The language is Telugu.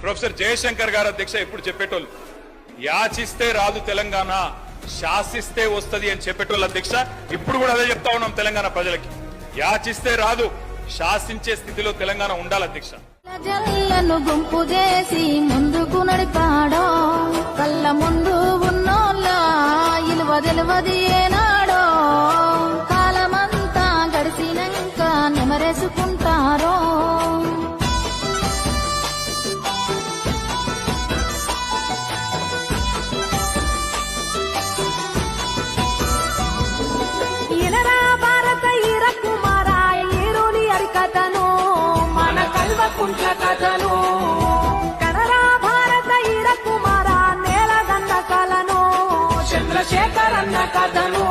ప్రొఫెసర్ జయశంకర్ గారు అధ్యక్ష ఎప్పుడు చెప్పేటోళ్ళు, యాచిస్తే రాదు తెలంగాణ, శాసిస్తే వస్తది అని చెప్పేటోళ్ళు అధ్యక్ష. ఇప్పుడు కూడా అదే చెప్తా ఉన్నాం తెలంగాణ ప్రజలకి, యాచిస్తే రాదు, శాసించే స్థితిలో తెలంగాణ ఉండాలి అధ్యక్ష. జల్లను గుంపు చేసి ముందుకు నడిపాడో, కళ్ళ ముందు ఉన్నోళ్ళ ఇలువ తెలువది ఏనాడో, కాలమంతా గడిచినాక నెమరేసుకుంటారో. ఇనరా భారత ఈర కుమార ఈరుని అరికథను, మన కల్వకుంట్ల కథను, కనరా భారత ఈర కుమార నేలగన్న కలను, చంద్రశేఖర్ అన్న కథను.